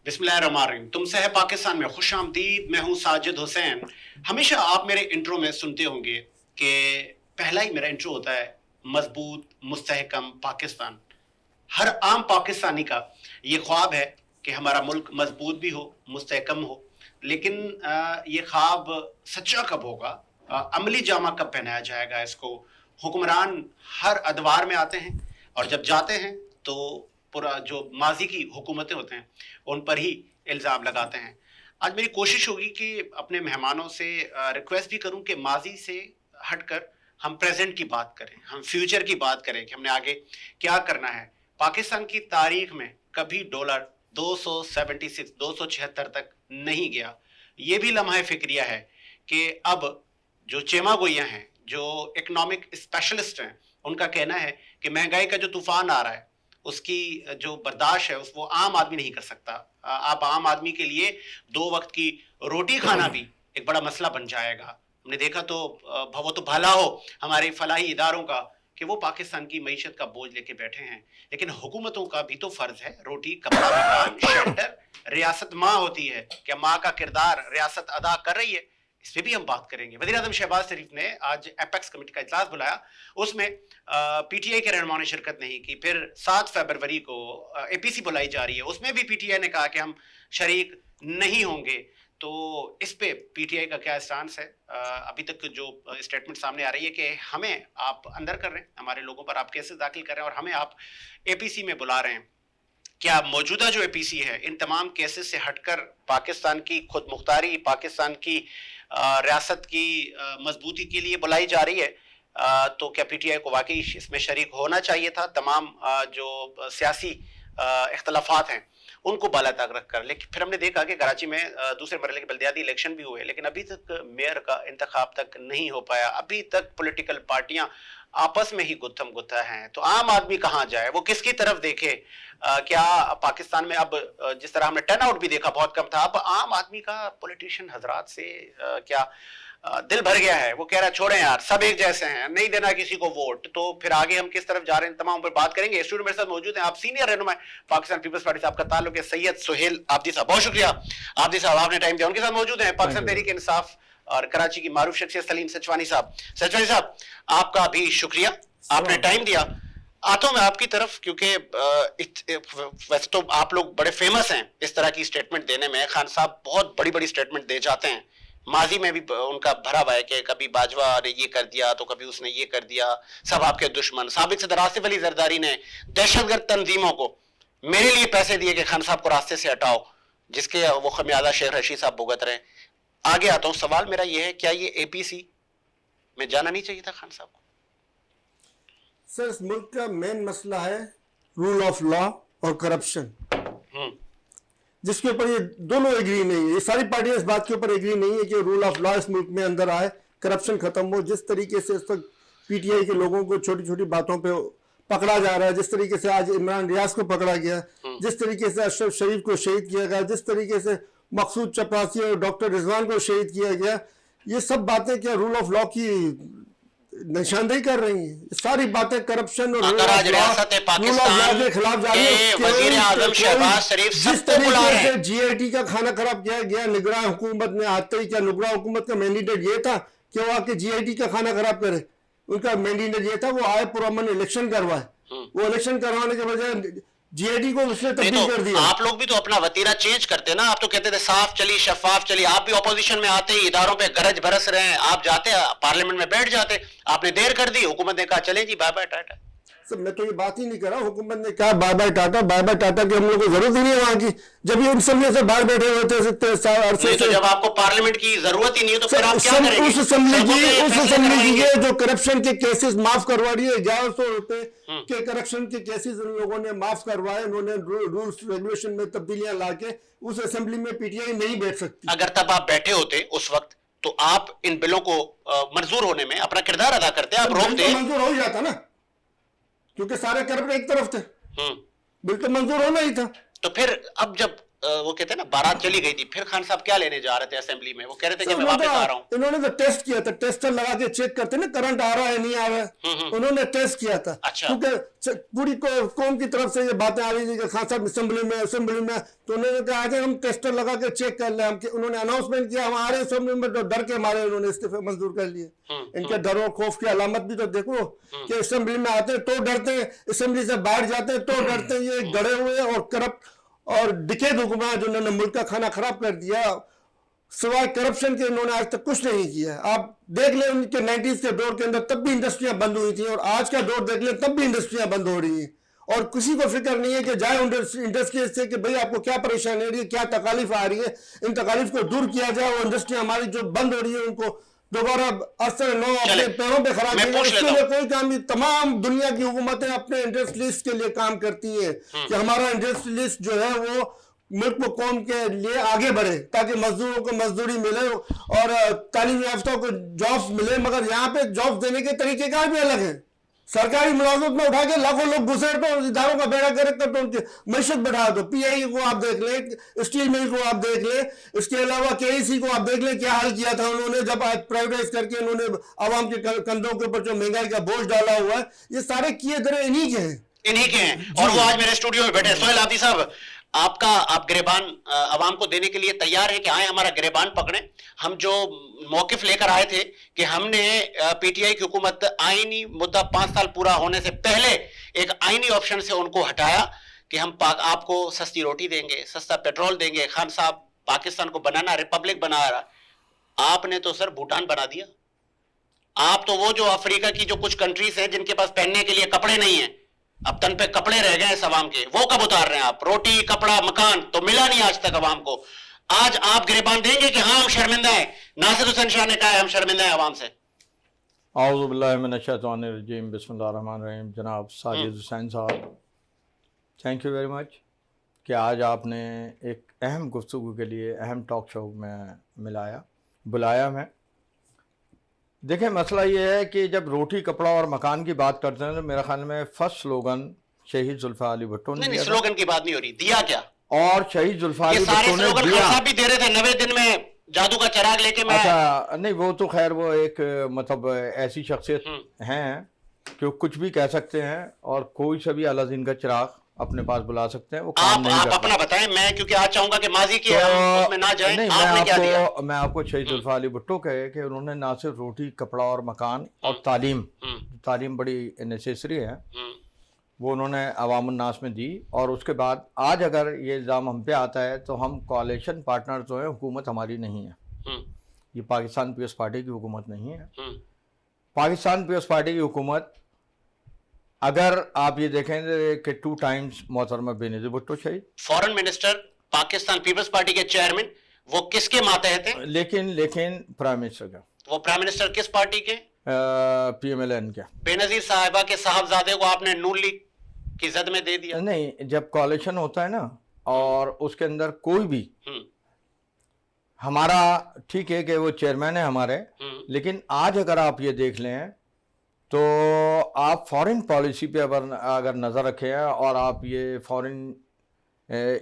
बिस्मिल्लाहिर्रहमानिर्रहीम। तुमसे है पाकिस्तान में खुश आमदीद। मैं हूँ साजिद हुसैन। हमेशा आप मेरे इंट्रो में सुनते होंगे कि पहला ही मेरा इंट्रो होता है मजबूत मुस्तहकम पाकिस्तान। हर आम पाकिस्तानी का ये ख्वाब है कि हमारा मुल्क मजबूत भी हो, मुस्तहकम हो, लेकिन ये ख्वाब सच्चा कब होगा, अमली जामा कब पहनाया जाएगा इसको। हुक्मरान हर अदवार में आते हैं और जब जाते हैं तो पूरा जो माजी की हुकूमतें होते हैं उन पर ही इल्ज़ाम लगाते हैं। आज मेरी कोशिश होगी कि अपने मेहमानों से रिक्वेस्ट भी करूं कि माजी से हटकर हम प्रेजेंट की बात करें, हम फ्यूचर की बात करें कि हमने आगे क्या करना है। पाकिस्तान की तारीख में कभी डॉलर 276 तक नहीं गया। ये भी लम्हा फिक्रिया है कि अब जो चेमागोइयाँ हैं, जो इकोनॉमिक स्पेशलिस्ट हैं, उनका कहना है कि महंगाई का जो तूफान आ रहा है उसकी जो बर्दाश्त है वो आम आदमी नहीं कर सकता। आप आम आदमी के लिए 2 वक्त की रोटी खाना भी एक बड़ा मसला बन जाएगा। हमने देखा तो भवो तो भला हो हमारे फलाही इदारों का कि वो पाकिस्तान की मईशत का बोझ लेके बैठे हैं, लेकिन हुकूमतों का भी तो फर्ज है। रोटी, कपड़ा, मकान, शेल्टर। रियासत माँ होती है, क्या माँ का किरदार रियासत अदा कर रही है? इस पे भी हम बात करेंगे। वज़ीर आज़म शहबाज शरीफ ने आज एपेक्स कमेटी का इजलास बुलाया, उसमें पीटीआई के रहनुमाओं ने शिरकत नहीं की। फिर 7 फरवरी को एपीसी बुलाई जा रही है, उसमें भी पीटीआई ने कहा कि हम शरीक नहीं होंगे। तो इस पे पीटीआई का क्या स्टांस है? अभी तक जो स्टेटमेंट सामने आ रही है कि हमें आप अंदर कर रहे हैं, हमारे लोगों पर आप केसेस दाखिल कर रहे हैं और हमें आप एपीसी में बुला रहे हैं। क्या मौजूदा जो एपीसी है इन तमाम केसेस से हटकर पाकिस्तान की खुद मुख्तारी, पाकिस्तान की रियासत की मजबूती के लिए बुलाई जा रही है? तो क्या पीटीआई को वाकई इसमें शरीक होना चाहिए था? तमाम जो सियासी इख्तलाफात हैं उनको बाला तक रख कर। लेकिन फिर हमने देखा कि कराची में दूसरे मरहले के बल्दियाती इलेक्शन भी हुए, लेकिन अभी तक मेयर का इंतखाब तक नहीं हो पाया। अभी तक पॉलिटिकल पार्टियां आपस में ही गुत्थम गुत्था हैं। तो आम आदमी कहाँ जाए, वो किसकी तरफ देखे? क्या पाकिस्तान में अब जिस तरह हमने टर्न आउट भी देखा बहुत कम था, अब आम आदमी का पॉलिटिशियन हजरात से क्या दिल भर गया है? वो कह रहा है छोड़ें यार, सब एक जैसे हैं, नहीं देना किसी को वोट। तो फिर आगे हम किस तरफ जा रहे हैं, तमाम पर बात करेंगे। स्टूडियो मेरे साथ मौजूद हैं आप सीनियर रहनुमा पाकिस्तान पीपल्स पार्टी से, आपका ताल्लुक है सैयद सुहेल आबदी साहब। बहुत शुक्रिया आबदी साहब, आपने टाइम दिया। उनके साथ मौजूद हैं पाकिस्तान तहरीक इंसाफ और कराची की मारूफ शख्सियत सलीम सचवानी साहब। सचवानी साहब, आपका भी शुक्रिया, आपने टाइम दिया। आता हूं मैं आपकी तरफ, क्योंकि वैसे तो आप लोग बड़े फेमस हैं इस तरह की स्टेटमेंट देने में। खान साहब बहुत बड़ी बड़ी स्टेटमेंट दे जाते हैं, माजी में भी उनका भरा हुआ है कि कभी बाजवा ने ये कर दिया तो कभी उसने ये कर दिया, सब आपके दुश्मन। साबिक सदर आसिफ अली जरदारी ने दहशतगर्द तंजीमों को मेरे लिए पैसे दिए कि खान साहब को रास्ते से हटाओ, जिसके वो खमियाजा शेख रशीद साहब भुगत रहे हैं। आगे आता हूं, सवाल मेरा ये है, क्या ये एपीसी में जाना नहीं चाहिए था खान साहब को? सर, इस मुल्क का मेन मसला है रूल ऑफ लॉ और करप्शन, जिसके ऊपर ये दोनों एग्री नहीं है। ये सारी पार्टियां इस बात के ऊपर एग्री नहीं है कि रूल ऑफ लॉ इस मुल्क में अंदर आए, करप्शन खत्म हो। जिस तरीके से इस वक्त पीटीआई के लोगों को छोटी छोटी बातों पे पकड़ा जा रहा है, जिस तरीके से आज इमरान रियाज को पकड़ा गया, जिस तरीके से अशरफ शरीफ को शहीद किया गया, जिस तरीके से मकसूद चपरासी और डॉक्टर रिजवान को शहीद किया गया, ये सब बातें क्या रूल ऑफ लॉ की निशानदेही कर रही हैं? सारी बातें करप्शन और अगर आज रियासत पाकिस्तान के खिलाफ जा रही है। वज़ीर आज़म शहबाज शरीफ जिस तरीके से जीआईटी का खाना खराब किया गया निगरान हुकूमत ने आते ही, क्या निगरान हुकूमत का मैंडेट ये था कि वो आके जीआईटी का खाना खराब करे? उनका मैंडेट ये था वो आए पुरअमन इलेक्शन करवाए। वो इलेक्शन करवाने के बजाय जीआईटी को उसने तब्दील कर दिया। आप लोग भी तो अपना वतीरा चेंज करते ना। आप तो कहते थे साफ चली, शफाफ चली। आप भी ऑपोजिशन में आते ही इदारों पे गरज बरस रहे हैं, आप जाते पार्लियामेंट में बैठ जाते। आपने देर कर दी, हुकूमत ने कहा चले जी बाय बाय टाटा। सर, मैं तो ये बात ही नहीं कर रहा। हुकूमत ने कहा bye bye tata, bye bye tata की हम लोग को जरूरत ही नहीं है वहां की, जब ये उन सब से बाहर बैठे होते हैं। तो जब आपको पार्लियामेंट की जरूरत ही नहीं है तो फिर आप क्या करेंगे? उस असेंबली की जो करप्शन के केसेस माफ करवा रही है, 1100 रुपए के करप्शन के केसेस उन लोगों ने माफ करवाए। उन्होंने रूल्स रेगुलेशन में तब्दीलियां लाके उस असेंबली में पीटीआई नहीं बैठ सकती। अगर तब आप बैठे होते उस वक्त तो आप इन बिलों को मंजूर होने में अपना किरदार अदा करते, आप रोकते। मंजूर हो जाता ना, क्योंकि सारे करप्ट एक तरफ थे, बिल तो मंजूर होना ही था। तो फिर अब जब वो कहते हैं ना बारात चली गई थी, फिर खान साहब क्या लेने जा रहे थे असेंबली में, वो कह रहे थे कि मैं वापस आ रहा हूँ। इन्होंने तो टेस्ट किया था, टेस्टर लगा के चेक करते ना करंट आ रहा है नहीं आ रहा है, उन्होंने टेस्ट किया था। अच्छा। क्योंकि पूरी कौम की तरफ से ये बातें आ रही थी कि खान साहब असेंबली में, तो उन्होंने कहा कि हम टेस्टर लगा के चेक कर ले। उन्होंने अनाउंसमेंट किया, हम आ रहे असेंबली में, तो डर के मारे उन्होंने इस्तीफे मंजूर कर लिए। इनके डर और खौफ की अलामत भी तो देखो कि असेंबली में आते हैं तो डरते हैं, असेंबली से बाहर जाते हैं तो डरते हैं। ये गड़े हुए और करप्ट और डिकेड हुकूमत जिन्होंने मुल्क का खाना खराब कर दिया, सिवाय करप्शन के इन्होंने आज तक कुछ नहीं किया। आप देख लें उनके 90s के दौर के अंदर तब भी इंडस्ट्रियां बंद हुई थी, और आज का दौर देख लें तब भी इंडस्ट्रियां बंद हो रही हैं, और किसी को फिक्र नहीं है कि जाए इंडस्ट्री से कि भाई आपको क्या परेशानी हो रही है, क्या तकालीफ आ रही है, इन तकालीफ को दूर किया जाए, और इंडस्ट्री हमारी जो बंद हो रही है उनको दोबारा असर नो अपने पैरों पे खड़ा किया। इसके लिए कोई काम नहीं। तमाम दुनिया की हुकूमतें अपने इंडस्ट्रियलिस्ट के लिए काम करती हैं कि हमारा इंडस्ट्रियलिस्ट जो है वो मुल्क को कौम के लिए आगे बढ़े, ताकि मजदूरों को मजदूरी मिले और तालीम याफ्ता को जॉब्स मिले। मगर यहाँ पे जॉब्स देने के तरीकेकार भी अलग है। सरकारी मुलाजमत में उठा के लाखों लोग घुसेड़ दो, इदारों का बेड़ा गर्क कर दो, उनकी मैशत बढ़ा दो। पीआई को आप देख लें, स्टील मिल को आप देख लें, इसके अलावा केईसी को आप देख लें क्या हाल किया था उन्होंने जब आज प्राइवेटाइज करके उन्होंने आवाम के कंधों के ऊपर जो महंगाई का बोझ डाला हुआ है। ये सारे किए धरे इन्हीं के हैं। और वो आज मेरे स्टूडियो में बैठे। सोहेल आदी साहब, आप गिरेबान अवाम को देने के लिए तैयार हैं कि आए हमारा गिरेबान पकड़ें? हम जो मौकिफ लेकर आए थे कि हमने पीटीआई की हुकूमत आईनी मुद्दा 5 साल पूरा होने से पहले एक आईनी ऑप्शन से उनको हटाया कि हम आपको सस्ती रोटी देंगे, सस्ता पेट्रोल देंगे। खान साहब पाकिस्तान को बनाना रिपब्लिक बना रहा, आपने तो सर भूटान बना दिया। आप तो वो जो अफ्रीका की जो कुछ कंट्रीज हैं जिनके पास पहनने के लिए कपड़े नहीं है, अब तन पे कपड़े रह गए इस अवाम के, वो कब उतार रहे हैं आप? रोटी कपड़ा मकान तो मिला नहीं आज तक अवाम को। आज आप गिरबान देंगे कि हाँ हम शर्मिंदा हैं? नासिर हुसैन शाह ने कहा है हम शर्मिंदा हैं अवाम से। औज़ु बिल्लाहि मिनश शैतानिर रजीम, बिस्मिल्लाहिर रहमानिर रहीम। जनाब साजिद हुसैन साहब, थैंक यू वेरी मच कि आज आपने एक अहम गुफ्तगू के लिए अहम टॉक शो में बुलाया। मैं देखें, मसला ये है कि जब रोटी कपड़ा और मकान की बात करते हैं तो मेरे ख्याल में फर्स्ट स्लोगन शहीद जुल्फ़िकार अली भुट्टो ने नहीं, स्लोगन की बात नहीं हो रही, दिया क्या? और शहीद जुल्फ़िकार अली भुट्टो ने दिया भी दे रहे थे 90 दिन में जादू का चिराग लेके। मैं अच्छा नहीं, वो तो खैर वो एक मतलब ऐसी शख्सियत हैं कि कुछ भी कह सकते हैं और कोई सा भी अलादीन का चिराग अपने पास बुला सकते हैं। वो काम नहीं आप अपना बताएं, मैं क्योंकि आज चाहूंगा कि माजी की हम उसमें ना जाएं। नहीं, आपने क्या दिया? मैं आपको शहीद जुल्फ़िकार अली भुट्टो कहे कि उन्होंने ना सिर्फ रोटी कपड़ा और मकान और तालीम बड़ी नेसेसरी है, वो उन्होंने अवाम उन्नास में दी। और उसके बाद आज अगर ये इल्ज़ाम हम पे आता है तो हम कोalition पार्टनर जो है, हुकूमत हमारी नहीं है, ये पाकिस्तान पीपल्स पार्टी की हुकूमत नहीं है। पाकिस्तान पीपल्स पार्टी की हुकूमत, अगर आप ये देखें कि 2 टाइम्स मोहतरमा बेनज़ीर भुट्टो शहीद, foreign minister, Pakistan peoples party के चेयरमैन, वो किसके मातहत हैं? लेकिन प्राइम मिनिस्टर का। वो प्राइम मिनिस्टर किस पार्टी के? PMLN के। बेनजीर साहिबा के साहबजादे को आपने नून लीग की जद में दे दिया। नहीं, जब कोalition होता है ना और उसके अंदर कोई भी, हमारा ठीक है कि वो चेयरमैन है हमारे, लेकिन आज अगर आप ये देख लें तो आप फॉरेन पॉलिसी पे अगर नज़र रखें और आप ये फॉरेन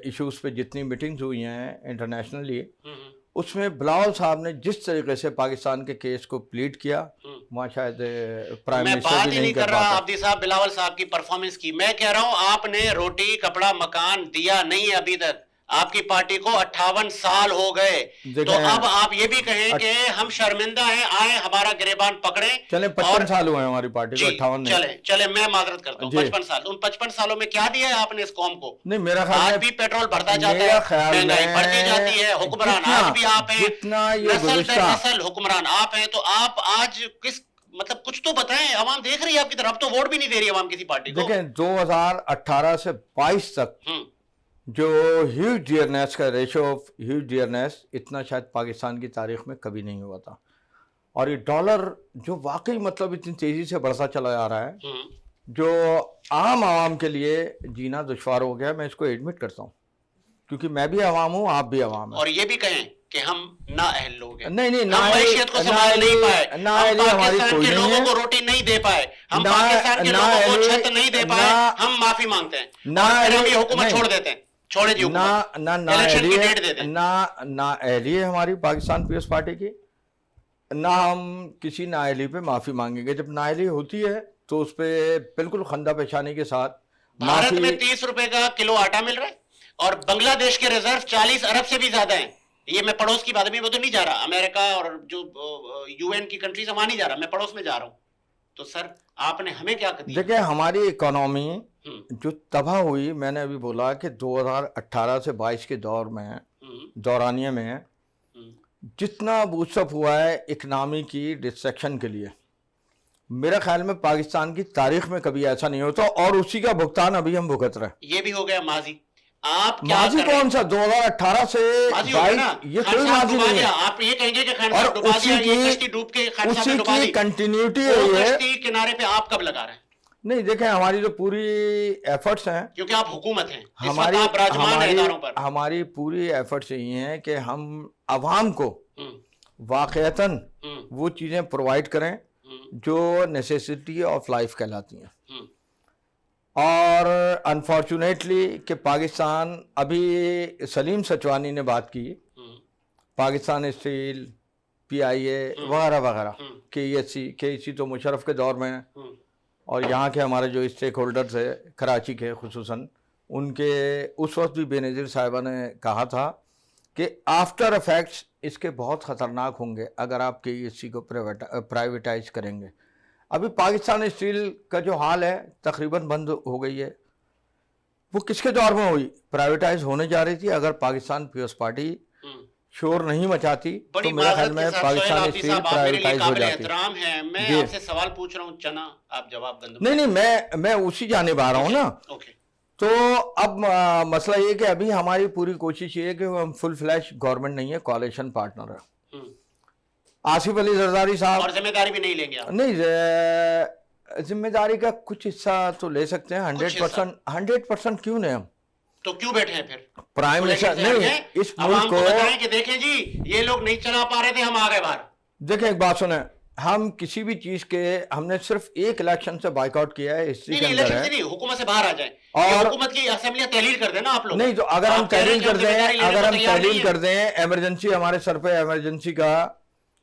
इश्यूज़ पे जितनी मीटिंग्स हुई हैं इंटरनेशनली, उसमें बिलावल साहब ने जिस तरीके से पाकिस्तान के केस को प्लीड किया, वहाँ शायद प्राइम मिनिस्टर भी नहीं कर रहा। आब्दी साहब, बिलावल साहब की परफॉर्मेंस की मैं कह रहा हूँ, आपने रोटी कपड़ा मकान दिया नहीं है अभी तक। आपकी पार्टी को 58 साल हो गए, तो अब आप ये भी कहें कि हम शर्मिंदा हैं, आए हमारा गिरेबान पकड़े। चले 55 साल हुए हमारी पार्टी को, 58 नहीं। चले मैं माजरत करता हूँ, 55 साल। उन 55 सालों में क्या दिया है आपने इस कौम को? नहीं, मेरा ख्याल आज भी पेट्रोल बढ़ता जाता है, महंगाई बढ़ती जाती है, हुक्मरान आज भी आप हैं, नस्ल दर नस्ल हुक्मरान आप हैं। तो आप आज किस मतलब कुछ तो बताएं, आवाम देख रही है आपकी तरफ, तो वोट भी नहीं दे रही आवाम किसी पार्टी को। देखें, 2018 से 22 तक जो ह्यूज डियरनेस का रेशो ऑफ ह्यूज डियरनेस इतना शायद पाकिस्तान की तारीख में कभी नहीं हुआ था। और ये डॉलर जो वाकई मतलब इतनी तेज़ी से बढ़ता चला जा रहा है, जो आम आवाम के लिए जीना दुश्वार हो गया, मैं इसको एडमिट करता हूँ, क्योंकि मैं भी आवाम हूँ, आप भी आवाम हैं। और ये भी कहें कि हम ना अहल लोग हैं, नहीं, मैशियत को संभाल नहीं पाए, हम पाकिस्तान के लोगों को रोटी नहीं दे पाए, हम पाकिस्तान के लोगों को छत नहीं दे पाए, हम माफी मांगते हैं, हम ये हुकूमत छोड़ देते हैं, छोड़े दी ना हुकूमत, ना ना इलेक्शन की अहली डेट दे है दें। ना अहली है हमारी पाकिस्तान पीपल्स पार्टी की, ना हम किसी नाअहली पे माफ़ी मांगेंगे। जब नाअहली होती है तो उस पर बिल्कुल खंदा पेशानी के साथ भारत माफ़ी। में 30 रुपए का किलो आटा मिल रहा है और बांग्लादेश के रिजर्व 40 अरब से भी ज्यादा हैं। ये मैं पड़ोस की बात में, वो तो नहीं जा रहा, अमेरिका और जो यूएन की कंट्रीज वहां नहीं जा रहा, मैं पड़ोस में जा रहा हूं। तो सर आपने हमें क्या दिया? देखिए हमारी इकोनॉमी जो तबाह हुई, मैंने अभी बोला कि 2018 से 22 के दौर में दौरानिये में जितना बूस्टअप हुआ है इकनॉमी की डिस्ट्रक्शन के लिए, मेरा ख्याल में पाकिस्तान की तारीख में कभी ऐसा नहीं होता, और उसी का भुगतान अभी हम भुगत रहे हैं। ये भी हो गया माजी। आप क्या माजी कर रहे हैं? कौन सा 2018 से माजी हो गया ना, 22, ये खान कोई साहब माजी डुबा नहीं दिया। है। आप ये कहेंगे कि खान और साहब डुबा दिया, उसी ये कश्ती डूब के खान साहब ने डुबा की दी। कंटिन्यूटी वो है ये। कश्ती किनारे पे आप कब लगा रहे हैं? नहीं देखें, हमारी जो पूरी एफर्ट्स हैं, क्योंकि आप हुकूमत हैं, इस वक्त हमारी आप राजमान हैं इदारों पर। हमारी पूरी एफर्ट्स यही हैं कि हम अवाम को हम्म, वाकईतन हम्म, वो चीज़ें प्रोवाइड करें हम्म, जो नेसेसिटी ऑफ लाइफ कहलाती हैं। हम्म, और अनफॉर्चुनेटली कि पाकिस्तान, अभी सलीम सचवानी ने बात की, हम्म, पाकिस्तान स्टील, PIA वगैरह वगैरह, KEC तो मुशर्रफ के दौर में, हम्म, और यहाँ के हमारे जो स्टेक होल्डर्स है कराची के खुसूसन, उनके उस वक्त भी बेनज़ीर साहिबा ने कहा था कि आफ्टर इफेक्ट्स इसके बहुत ख़तरनाक होंगे अगर आप KEC को प्राइवेटाइज करेंगे। अभी पाकिस्तान स्टील का जो हाल है तकरीबन बंद हो गई है। वो किसके दौर में हुई? प्राइवेटाइज होने जा रही थी। अगर पाकिस्तान पीपल्स पार्टी शोर नहीं मचाती तो मेरे ख्याल में पाकिस्तान स्टील प्राइवेटाइज हो जाती। एहतराम है, मैं जी। आपसे सवाल पूछ रहा हूँ, चना आप जवाब दे दो। नहीं, मैं उसी जानिब आ रहा हूँ ना। ओके, तो अब मसला ये कि अभी हमारी पूरी कोशिश ये है कि हम फुल फ्लैश गवर्नमेंट नहीं है, कोalition पार्टनर है। आसिफ अली जरदारी साहब, और जिम्मेदारी भी नहीं लेंगे आप? नहीं, जिम्मेदारी का कुछ हिस्सा तो ले सकते हैं। 100% क्यों नहीं? हम तो क्यों बैठे हैं फिर? प्राइम मिनिस्टर नहीं, इस मुल्क को बताएं कि देखें जी ये लोग नहीं चला पा रहे थे, हम आ गए बाहर। देखें, एक बात सुने, हम किसी भी चीज के, हमने सिर्फ एक इलेक्शन से बाइकआउट किया है, हिस्ट्री के अंदर इलेक्शन से है। नहीं, हुकूमत से बाहर आ जाए। और हुकूमत की असेंबली तहलील कर देना आप लोग। नहीं, तो अगर हम आप कह रहे हैं तहलील कि कर दें, जिम्मेदारी लेने अगर को हम तैयार तहलील नहीं कर दें, इमरजेंसी हमारे सर पे, इमरजेंसी का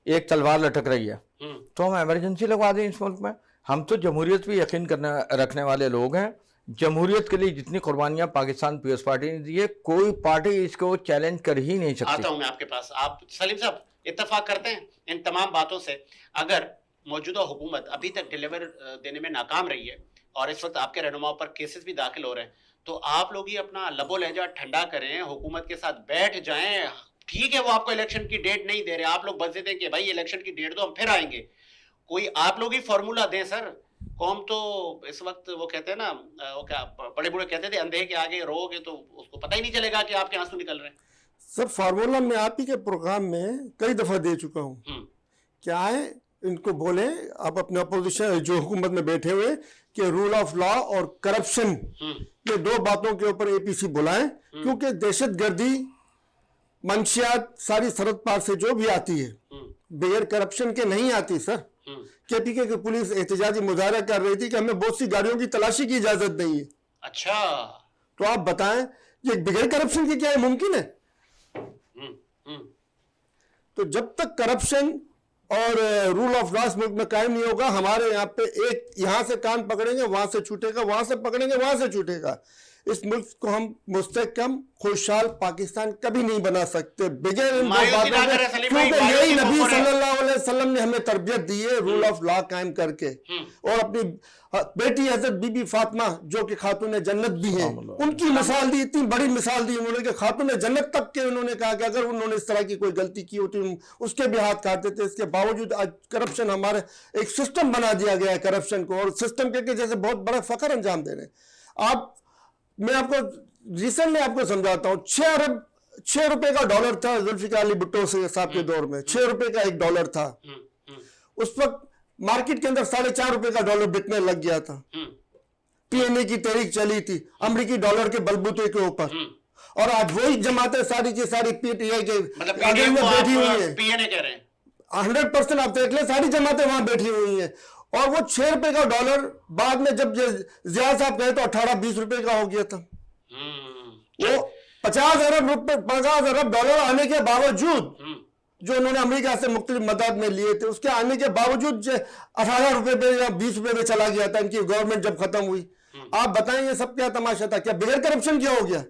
एक तलवार लटक रही है, है। तो हम इमरजेंसी लगवा दें इस मुल्क में। हम तो जमहूरियत पे यकीन रखने वाले लोग हैं। जमहूरियत के लिए जितनी कुर्बानियां पाकिस्तान पीपल्स पार्टी ने दी है, कोई पार्टी इसको चैलेंज कर ही नहीं सकती। आता हूं मैं आपके पास। आप सलीम साहब इत्तेफाक करते हैं इन तमाम बातों से? अगर मौजूदा हुकूमत अभी तक डिलीवर देने में नाकाम रही है और इस वक्त आपके रहनुमाओं पर केसेस भी दाखिल हो रहे हैं, तो आप लोग ही अपना लबो लहजा ठंडा करें, हुकूमत के साथ बैठ जाएं। ठीक है, वो आपको इलेक्शन की डेट नहीं दे रहे, आप लोग बस देते हैं कि भाई इलेक्शन की डेट दो, हम फिर आएंगे। कोई आप लोग ही फॉर्मूला दें सर। कौम तो इस वक्त वो कहते हैं ना, वो क्या बड़े बूढ़े कहते थे, अंधे के आगे रोगे तो उसको पता ही नहीं चलेगा कि आपके आंसू निकल रहे हैं। सर फार्मूला मैं आप ही के प्रोग्राम में कई दफा दे चुका हूँ। क्या है, इनको बोले आप अपने अपोजिशन जो हुकूमत में बैठे हुए कि रूल ऑफ लॉ और करप्शन, ये दो बातों के ऊपर APC बुलाएं, क्योंकि दहशतगर्दी मंशियात सारी सरहद पार से जो भी आती है बगैर करप्शन के नहीं आती सर। KPK की पुलिस एहतजाजी मुजाहरा कर रही थी कि हमें बहुत सी गाड़ियों की तलाशी की इजाजत नहीं है। अच्छा, तो आप बताएं ये बगैर करप्शन के क्या है मुमकिन है? तो जब तक करप्शन और रूल ऑफ लॉ मुल्क में कायम नहीं होगा, हमारे यहाँ पे एक यहाँ से कान पकड़ेंगे वहां से छूटेगा, वहां से पकड़ेंगे वहां से छूटेगा। इस मुल्क को हम मुस्तहकम खुशहाल पाकिस्तान कभी नहीं बना सकते बगैर इन दो बातों के, क्योंकि यही नबी सल्लल्लाहु अलैहि वसल्लम ने हमें तरबियत दी है रूल ऑफ लॉ कायम करके। और अपनी बेटी हजरत बीबी फातिमा जो कि खातून जन्नत भी हैं, उनकी मिसाल दी, इतनी बड़ी मिसाल दी उन्होंने कि खातून जन्नत तक के उन्होंने कहा कि अगर उन्होंने इस तरह की कोई गलती की होती उसके भी हाथ काटते थे। इसके बावजूद आज करप्शन, हमारे एक सिस्टम बना दिया गया है करप्शन को, और सिस्टम के जैसे बहुत बड़ा फकर अंजाम दे रहे हैं आप। मैं आपको रिसेंटली आपको समझाता हूँ, 6 रुपए का डॉलर था जुल्फिकार अली भुट्टो साहब के दौर में, 6 रुपए का एक डॉलर था। उस वक्त मार्केट के अंदर 4.5 रुपए का डॉलर बिकने लग गया था। PNA की तहरीक चली थी अमेरिकी डॉलर के बलबूते के ऊपर, और आज वही जमातें सारी की सारी PTI के आगे में बैठी हुई है। PNA कह रहे हैं 100% आप देख ले, सारी जमातें वहां बैठी हुई हैं। और वो 6 रुपए का डॉलर बाद में जब जिया साहब गए तो 18-20 रुपए का हो गया था। वो 50 अरब डॉलर आने के बावजूद जो उन्होंने अमेरिका से मुख्तलिफ मदद में लिए थे, उसके आने के बावजूद 18 रुपए पे या 20 रुपए पे चला गया था इनकी गवर्नमेंट जब खत्म हुई। आप बताएं ये सब क्या तमाशा था? क्या बगैर करप्शन क्या हो गया?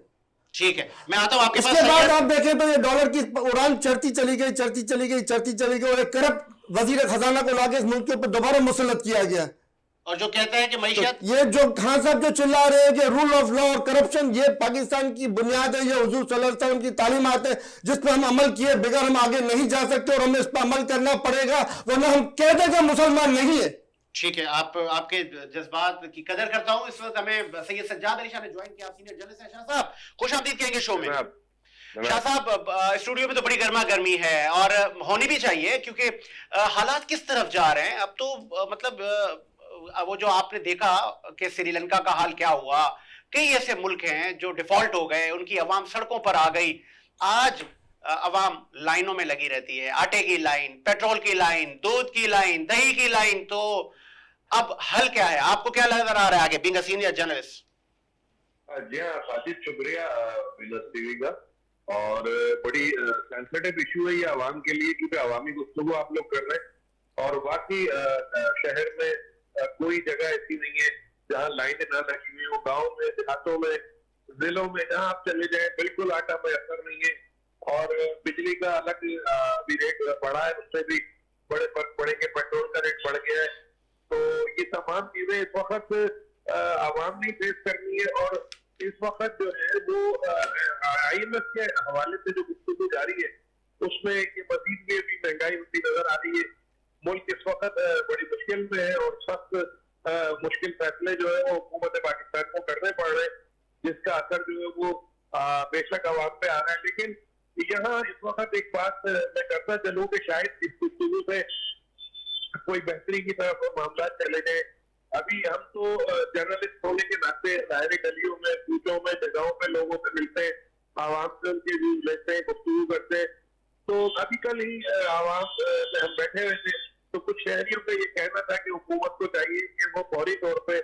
ठीक है, मैं आता हूं आपके पास। इसके बाद आप देखें तो ये डॉलर की उड़ान चढ़ती चली गई और एक करप्ट वजीर खजाना को लाके इस मुल्क के ऊपर दोबारा मुसल्लत किया गया। और जो कहता है कि मईशत, ये जो खान साहब जो चिल्ला रहे हैं कि रूल ऑफ लॉ और करप्शन ये पाकिस्तान की बुनियाद है, ये हुजूर सल्लल्लाहु अलैहि वसल्लम की तालीमात है जिस पर हम अमल किए बगैर हम आगे नहीं जा सकते और हमें इस पर अमल करना पड़ेगा, वरना हम कह देंगे मुसलमान नहीं है। ठीक है, आपके जज्बात की कदर करता हूं। इस वक्त हमें सैयद सज्जाद अली शाह ने ज्वाइन किया, सीनियर जर्नलिस्ट हैं। शाह साहब खुश आमदीद कहेंगे शो में। शाह साहब स्टूडियो में तो बड़ी गर्मा गर्मी है और होनी भी चाहिए, क्योंकि हालात किस तरफ जा रहे हैं अब तो मतलब वो जो आपने देखा कि श्रीलंका का हाल क्या हुआ, कई ऐसे मुल्क हैं जो डिफॉल्ट हो गए, उनकी अवाम सड़कों पर आ गई। आज अवाम लाइनों में लगी रहती है, आटे की लाइन, पेट्रोल की लाइन, दूध की लाइन, दही की लाइन। तो अब हल क्या है? आपको क्या नजर आ रहा है आगे, बीइंग अ सीनियर जर्नलिस्ट? जी हाँ साजिद, शुक्रिया विनस टीवी का। और बड़ी सेंसिटिव इशू है ये आवाम के लिए, क्योंकि अवामी गुफ्तगू आप लोग कर रहे हैं और वाकई शहर में कोई जगह ऐसी नहीं है जहाँ लाइनें ना लगी हुई हो। गाँव में, देहातों में, जिलों में जहाँ आप चले जाए बिल्कुल आटा मैसर नहीं है। और बिजली का अलग भी रेट बढ़ा है, उससे भी बड़े फर्क पड़ेंगे। पेट्रोल का रेट बढ़ गया है। तो ये तमाम चीजें इस वक्त आवाम ने फेस करनी है। और इस वक्त जो है वो IMF के हवाले से जो गुफ्तगू जारी है उसमें ये मजीद में भी महंगाई होती नजर आ रही है। मुल्क इस वक्त बड़ी मुश्किल में है और सख्त मुश्किल फैसले जो है वो हुकूमत पाकिस्तान को करने पड़ रहे हैं, जिसका असर जो है वो बेशक आवाम पे आ रहा है। लेकिन यहाँ इस वक्त एक बात मैं करता चलूँ कि शायद इस गुफ्तगू से कोई बेहतरी की तरफ मामला चले गए। अभी हम तो जर्नलिस्ट होने के नाते दायरे गलियों में, कूचों में, जगहों पे लोगों से मिलते हैं, आवाम से उनके व्यूज लेते हैं, गुफ्तगू करते हैं। तो अभी कल ही आवाम में हम बैठे हुए थे तो कुछ शहरियों का ये कहना था कि हुकूमत को चाहिए कि वो फौरी तौर पे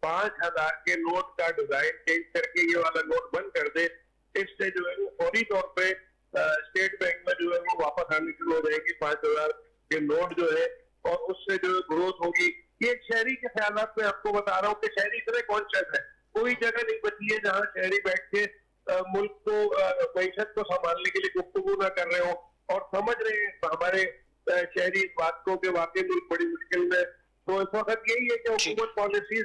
5000 के नोट का डिजाइन चेंज करके ये वाला नोट बंद कर दे। इससे जो है वो फौरी तौर पे स्टेट बैंक में जो है वो वापस आने शुरू हो जाएगी 5000 के नोट जो है, और उससे जो है ग्रोथ होगी। ये शहरी के ख्यालात में आपको बता रहा हूँ कि शहरी इतने कॉन्शियस है, कोई जगह नहीं बची है जहाँ शहरी बैठ के मुल्क को, मईशत को संभालने के लिए गुफ्तगू ना कर रहे हो और समझ रहे हैं हमारे शहरी इस बात को कि वाकई मुल्क बड़ी मुश्किल में। तो इस वक्त यही है कि हुकूमत पॉलिसीज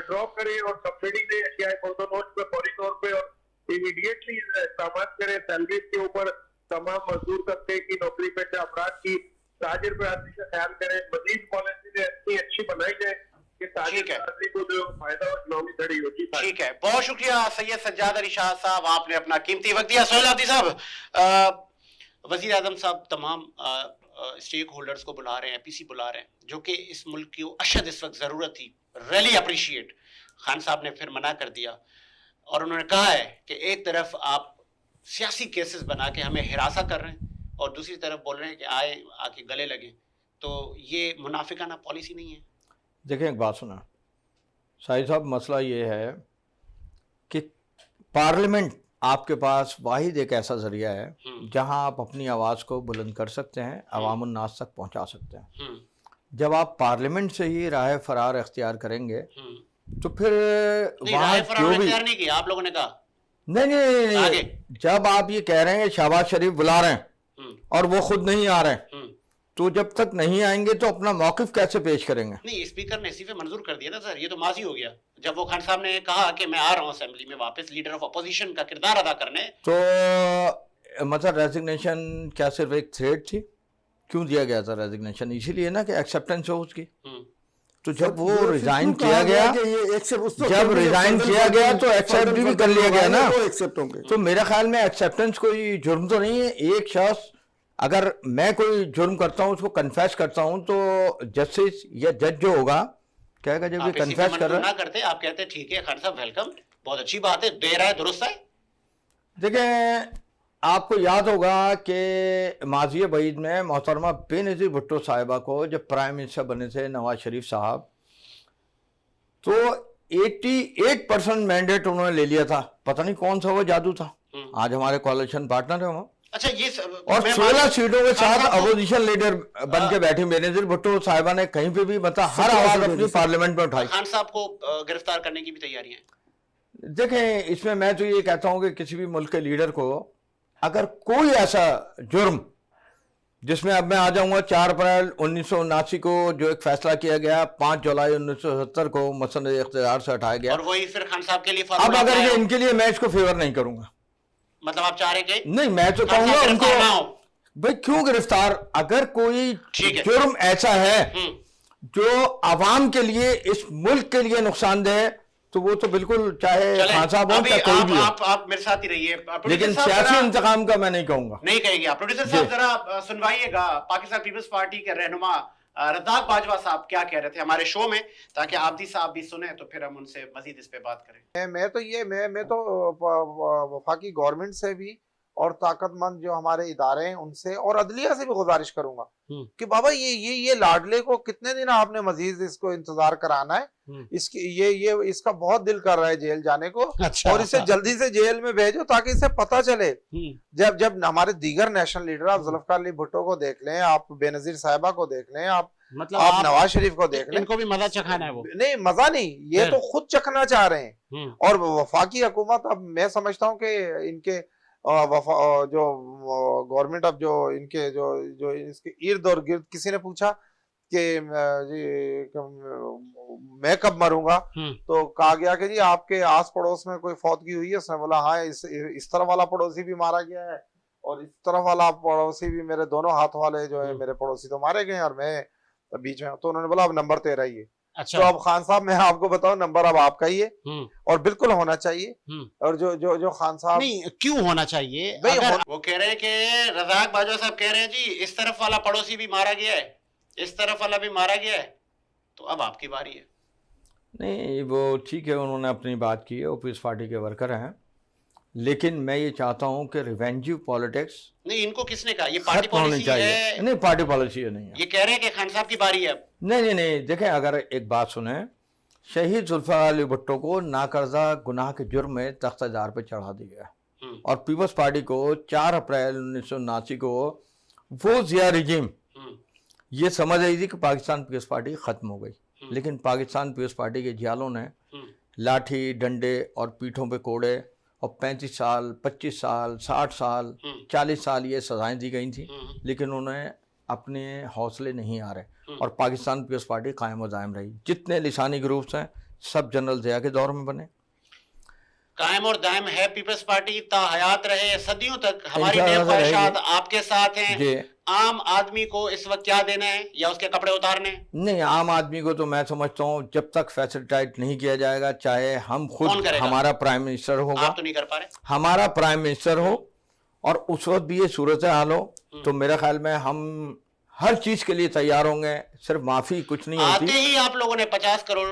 ड्रॉप करे और सब्सिडी दे या नोट पे फौरी तौर पे और इमीडिएटली इकदाम करे। सैलरीज के ऊपर तमाम मजदूर तबके की, नौकरी पेशा अफराद की, ताजिर बरादरी का ख्याल करें। मजीद पॉलिसी इतनी अच्छी बनाई जाए कि ताजिर बरादरी को जो फायदा और इकोनॉमी खड़ी होती है। ठीक है, बहुत शुक्रिया सैयद सज्जाद अली शाह साहब, आपने अपना कीमती वक्त दिया। सोहेल आब्दी साहब, वजीर आजम साहब तमाम स्टेक होल्डर्स को बुला रहे हैं, APC बुला रहे हैं, जो कि इस मुल्क की अशद इस वक्त ज़रूरत थी। Really appreciate. खान साहब ने फिर मना कर दिया और उन्होंने कहा है कि एक तरफ आप सियासी केसेस बना के हमें हिरासा कर रहे हैं और दूसरी तरफ बोल रहे हैं कि आए आके गले लगे। तो ये मुनाफिकाना पॉलिसी नहीं है? देखें, एक बात सुना शाहिद साहब, मसला ये है कि पार्लियामेंट आपके पास वाहिद एक ऐसा जरिया है जहां आप अपनी आवाज़ को बुलंद कर सकते हैं, अवामुन नास तक पहुंचा सकते हैं। जब आप पार्लियामेंट से ही राह फरार इख्तियार करेंगे तो फिर वहाँ जो भी नहीं किया आप लोगों ने कहा नहीं, जब आप ये कह रहे हैं शहबाज शरीफ बुला रहे हैं और वो खुद नहीं आ रहे हैं, तो जब तक नहीं आएंगे तो अपना मौक़िफ़ कैसे पेश करेंगे? नहीं, स्पीकर ने इस्तीफे मंजूर कर दिया था सर, ये तो माजी हो गया जब वो खान साहब ने कहा कि मैं आ रहा हूँ असेंबली में वापस लीडर ऑफ अपोजिशन का किरदार अदा करने। तो मतलब रेजिग्नेशन क्या सिर्फ एक थ्रेड थी? क्यों दिया गया था रेजिग्नेशन? इसीलिए ना कि एक्सेप्टेंस हो उसकी। तो जब वो रिजाइन किया गया, जब रिजाइन किया गया तो एक्सेप्ट भी कर लिया गया ना। तो मेरे ख्याल में एक्सेप्टेंस कोई जुर्म तो नहीं है। एक शख्स अगर मैं कोई जुर्म करता हूँ, उसको कन्फेस करता हूँ, तो जस्टिस या जज जो होगा कहेगा जब ये कन्फेस कर रहा है, करते आप कहते ठीक है खान साहब वेलकम, बहुत अच्छी बात है, दे रहा है, दुरुस्त है। देखें, आपको याद होगा कि माज़ी बईद में मोहतरमा बेनज़ीर भुट्टो साहिबा को जब प्राइम मिनिस्टर बने थे नवाज शरीफ साहब, तो 88% मैंडेट उन्होंने ले लिया था। पता नहीं कौन सा वो जादू था। आज हमारे कोalition पार्टनर है वहाँ, अच्छा ये और मैं 16 सीटों के खान साथ साहब को- अपोजिशन लीडर बन के बैठी बेनजीर भुट्टो साहिबा ने कहीं पे भी मतलब हर आवाज अपनी पार्लियामेंट में उठाई। खान साहब को गिरफ्तार करने की भी तैयारियां हैं। देखें, इसमें मैं तो ये कहता हूं कि किसी भी मुल्क के लीडर को अगर कोई ऐसा जुर्म, जिसमें अब मैं आ जाऊंगा 4 अप्रैल 1979 को जो एक फैसला किया गया, 5 जुलाई 1970 को मसनद इख्तियार से हटाया गया, और वही फिर खान साहब के लिए अब फार्मूला अगर अपनाया ये हो। इनके लिए मैं इसको फेवर नहीं करूंगा। मतलब आप चाह रहे हैं कि नहीं, मैं तो खान कहूंगा साहब उनको, गिरफ्तार ना हो। भाई क्यों गिरफ्तार, अगर कोई ठीक है। जुर्म ऐसा है हम्म, जो आवाम के लिए, इस मुल्क के लिए नुकसानदेह है, तो वो तो बिल्कुल, चाहे चलें, खान साहब हो अभी चाहे कोई भी हो, आप मेरे साथ ही रहिए। प्रोड्यूसर लेकिन साहब सियासी जरा- इंतकाम का मैं नहीं कहूंगा। नहीं कहेंगे आप। प्रोड्यूसर साहब जरा सुनवाइएगा पाकिस्तान पीपल्स पार्टी के रहनुमा रज़ाक बाजवा साहब क्या कह रहे थे हमारे शो में, ताकि आबदी साहब भी सुने, तो फिर हम उनसे मजीद इस पे बात करें। मैं तो वफाकी गवर्नमेंट से भी और ताकतमंद जो हमारे इदारे हैं उनसे और अदलिया से भी गुजारिश करूंगा कि बाबा ये लाडले को कितने दिन आपने मजीद इसको इंतजार कराना है। इसकी ये इसका बहुत दिल कर रहा है जेल जाने को, अच्छा, और इसे जल्दी से जेल में भेजो ताकि इसे पता चले। जब हमारे दीगर नेशनल लीडर, आप जुल्फकार अली भुट्टो को देख लें, आप बेनजीर साहिबा को देख लें, आप मतलब आप नवाज शरीफ को देख लें, इनको भी मजा चखाना है वो। नहीं मजा नहीं, ये तो खुद चखना चाह रहे हैं। और वफाकी हुकूमत, अब मैं समझता हूँ कि इनके जो गवर्नमेंट, अब जो इनके जो इसके इर्द और गिर्द, किसी ने पूछा कि मैं कब मरूंगा, तो कहा गया कि जी आपके आस पड़ोस में कोई फौतगी हुई है। उसने बोला हाँ, इस तरफ वाला पड़ोसी भी मारा गया है और इस तरफ वाला पड़ोसी भी, मेरे दोनों हाथ वाले जो है मेरे पड़ोसी तो मारे गए और मैं बीच में। तो उन्होंने बोला अब नंबर 13 ही है। अच्छा, तो अब खान साहब, मैं आपको बताऊं, नंबर अब आपका ही है और बिल्कुल होना चाहिए। और जो खान साहब, नहीं क्यों होना चाहिए भाई अगर वो कह रहे हैं कि रज़ाक बाजवा साहब कह रहे हैं जी इस तरफ वाला पड़ोसी भी मारा गया है, इस तरफ वाला भी मारा गया है, तो अब आपकी बारी है। नहीं, वो ठीक है, उन्होंने अपनी बात की है, वो पीस पार्टी के वर्कर हैं, लेकिन मैं ये चाहता हूं कि रिवेंजिव पॉलिटिक्स नहीं, इनको किसने कहा ये पार्टी खत्म होनी पॉलिसी चाहिए। है? नहीं, पार्टी पॉलिसी नहीं है। ये कह रहे हैं कि खान साहब की बारी है अब। नहीं, देखें, अगर एक बात सुने, शहीद जुल्फकार अली भुट्टो को नाकर्जा गुनाह के जुर्म में तख्ताजार पे चढ़ा दिया और पीपल्स पार्टी को 4 अप्रैल 1979 को वो जिया रिजीम ये समझ रही थी कि पाकिस्तान पीपल्स पार्टी खत्म हो गई, लेकिन पाकिस्तान पीपल्स पार्टी के जियालों ने लाठी, डंडे और पीठों पे कोड़े और 35 साल, 25 साल, 60 साल, 40 साल ये सजाएं दी गई थी, लेकिन उन्हें अपने हौसले नहीं आ रहे और पाकिस्तान पीपल्स पार्टी कायम व दायम रही। जितने लिसानी ग्रुप्स हैं सब जनरल ज़िया के दौर में बने। कायम और दायम है पीपल्स पार्टी, हयात रहे सदियों तक। हमारी इंशाअल्लाह ख्वाहिशात रहेगी। आपके साथ हैं। जी, आम आदमी को इस वक्त क्या देना है या उसके कपड़े उतारने? नहीं, आम आदमी को तो मैं समझता हूँ जब तक फैसिलिटाइट नहीं किया जाएगा, चाहे हम कौन खुद, करेगा? हमारा प्राइम मिनिस्टर होगा, आप तो नहीं कर पा रहे। हमारा प्राइम मिनिस्टर हो और उस वक्त भी ये सूरत हाल हो, तो मेरे ख्याल में हम हर चीज के लिए तैयार होंगे। सिर्फ माफी कुछ नहीं आते होती। ही आप लोगों ने 50 करोड़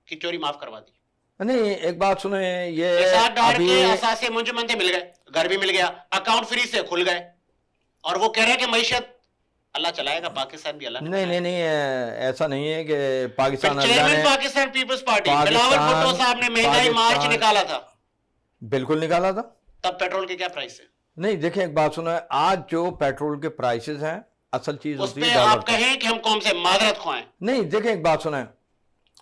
की चोरी माफ करवा दी। नहीं, एक बात सुने, ये $1,000 अभी के असासे मुंजमंदे मिल गए, घर भी मिल गया, अकाउंट फ्री से खुल गए, और वो कह रहे हैं कि मईशत अल्लाह चलाएगा, पाकिस्तान भी अल्लाह ने नहीं, ऐसा नहीं है कि पाकिस्तान अल्लाह चेयरमैन ने पाकिस्तान पीपल्स पार्टी पाकिस्तान- बिलावल भुट्टो साहब ने महंगाई मार्च पाकिस्तान- निकाला था, बिल्कुल निकाला था। तब पेट्रोल के क्या प्राइस है? नहीं, देखें, एक बात सुनो, आज जो पेट्रोल के प्राइसेस हैं, असल चीज उस होती पे है डॉलर आप का। कहें कि हम कौन से माजरत खुआएं? नहीं, देखें, एक बात सुने,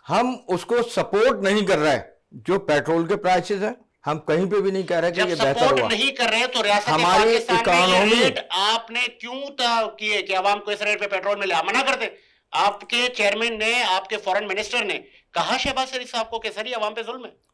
हम उसको सपोर्ट नहीं कर रहे। जो पेट्रोल के प्राइसेस हैं, हम कहीं पे भी नहीं कह रहे कि जब ये बेहतर सपोर्ट हुआ। नहीं कर रहे तो रियासत हमारी पाकिस्तान में ये इकोनॉमी- रेट आपने क्यों किए कि आवाम को इस रेट पे पेट्रोल मिले? आप मना करते। आपके चेयरमैन ने, आपके फॉरेन मिनिस्टर ने कहा शहबाज शरीफ साहब को कि सर ये आवाम पे जुल्म है।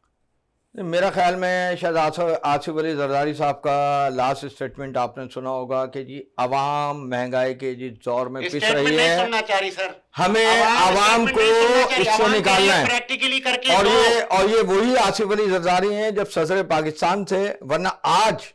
मेरा ख्याल में शायद आसिफ अली जरदारी साहब का लास्ट स्टेटमेंट आपने सुना होगा कि जी आवाम महंगाई के जिस दौर में पिस स्टेटमेंट रही नहीं है, सुनना चाह रही सर, हमें आवाम स्टेटमेंट को नहीं सुनना चाहिए, इससे आवाम के निकालना लिए है। प्रैक्टिकली करके और दो। ये वही आसिफ अली जरदारी हैं जब सदर पाकिस्तान थे, वरना आज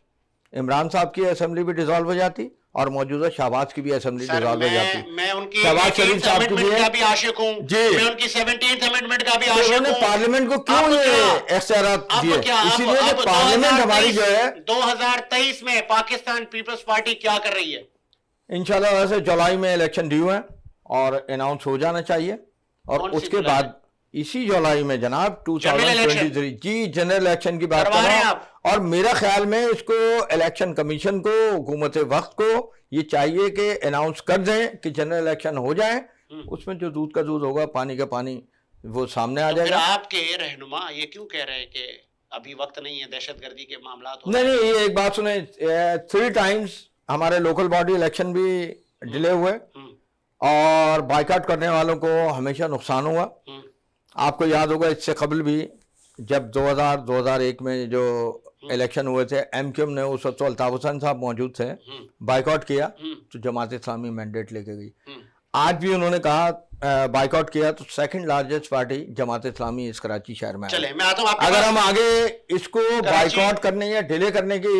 इमरान साहब की असेंबली भी डिसॉल्व हो जाती और मौजूदा शहबाज की भी असेंबली सर, डिसॉल्व हो जाती। मैं उनकी शहबाज शरीफ 18th साहब के अमेंडमेंट लिए का भी आशिक हूँ, जी। मैं उनकी 17th अमेंडमेंट का भी तो आशिक उन्होंने हूँ। पार्लियामेंट को क्यों अब ये क्या? इख्तियारात अब दिए? क्या? इसीलिए कि अब पार्लियामेंट हमारी जो है 2023 में पाकिस्तान पीपल्स पार्टी क्या कर रही है? इंशाल्लाह वैसे जुलाई में इलेक्शन ड्यू है और अनाउंस हो जाना चाहिए, और कौन सी उसके जुलाई बाद इसी जुलाई में जनाब जनरल इलेक्शन 2023 जी जनरल इलेक्शन की बात कर करवा रहे हैं रहा हूं। आप। और मेरा ख्याल में इसको इलेक्शन कमीशन को, हुकूमत वक्त को ये चाहिए कि अनाउंस कर दें कि जनरल इलेक्शन हो जाए, उसमें जो दूध का दूध होगा, पानी का पानी, वो सामने आ तो फिर जाएगा। आपके रहनुमा ये क्यों कह रहे हैं कि अभी वक्त नहीं है, दहशतगर्दी के मामला हो नहीं नहीं, ये एक बात सुने, 3 टाइम्स हमारे लोकल बॉडी इलेक्शन भी डिले हुए और बाइकाट करने वालों को हमेशा नुकसान हुआ। आपको याद होगा इससे कबल भी जब 2001 में जो इलेक्शन हुए थे, एमक्यूएम ने उस वक्त अल्ताफ हुसैन साहब मौजूद थे, बाइकआउट किया तो जमात इस्लामी मैंडेट लेके गई। आज भी उन्होंने कहा बाइकआउट किया तो second largest party Jamaat Islami इस कराची शहर में है। चले मैं आता हूं आपके अगर पास। हम आगे इसको कराची- बाइकआउट करने या डिले करने की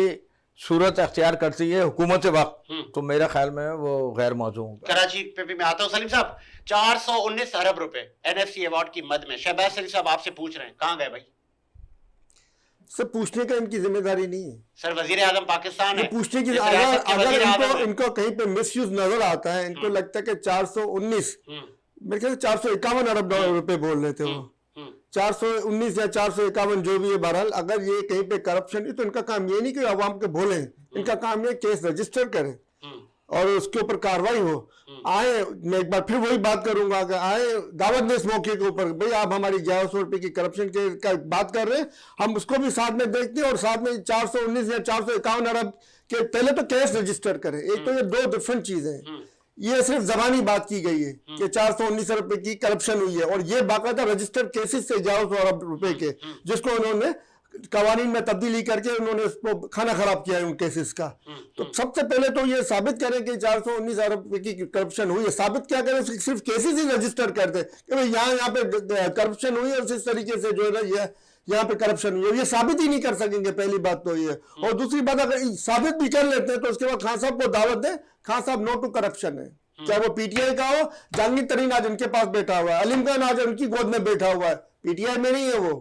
सूरत अख्तियार करती है हुकूमत वक्त, तो मेरा ख्याल में वो गैर मौजूद होगा। कराची पे भी मैं आता हूं। सलीम साहब, 419 अरब रुपए एनएफसी अवार्ड की मद में, शहबाज शरीफ साहब आपसे पूछ रहे हैं कहां गए भाई? सर पूछने का इनकी जिम्मेदारी नहीं है। सर वजीर आजम पाकिस्तान है, ये पूछने की इस रियासत के अगर वजीर आजम इनको हैं। इनको कहीं पे मिसयूज नजर आता है, इनको लगता है कि 419, मेरे ख्याल से 451 अरब रुपए बोल रहे थे वो, 419 या 451 जो भी है, बहरहाल अगर ये कहीं पे करप्शन है तो इनका काम ये नहीं कि अवाम के बोले, इनका काम ये केस रजिस्टर करें और उसके ऊपर कार्रवाई हो। आए, मैं एक बार फिर वही बात करूंगा कि आए, दावत दे इस मौके के ऊपर, भाई आप हमारी 1100 रुपए की करप्शन के का बात कर रहे हैं, हम उसको भी साथ में देखते हैं और साथ में 419 या 451 अरब के पहले तो केस रजिस्टर करें। एक तो ये 2 डिफरेंट चीजें हैं। ये सिर्फ जबानी बात की गई है कि 419 अरब रुपए की करप्शन हुई है और ये बाकायदा रजिस्टर्ड केसेस से 1100 अरब रुपए के, जिसको उन्होंने कवानीन में तब्दीली करके उन्होंने उसको खाना खराब किया है उन केसेस का। तो सबसे पहले तो ये साबित करें कि 419 अरब रुपए की करप्शन हुई है। साबित क्या करें, सिर्फ केसेस ही रजिस्टर कर दे कि भाई यहाँ पे करप्शन हुई है और इस तरीके से जो है ना ये यहाँ पे करप्शन हुई है। ये साबित ही नहीं कर सकेंगे, पहली बात तो ये। और दूसरी बात, अगर साबित भी कर लेते हैं तो उसके बाद खान साहब को दावत दें, खान साहब नो टू करप्शन है, चाहे वो पीटीआई का हो। जहांगीर तरीन आज उनके पास बैठा हुआ है, अलीम खान आज उनकी गोद में बैठा हुआ है, पीटीआई में नहीं है वो।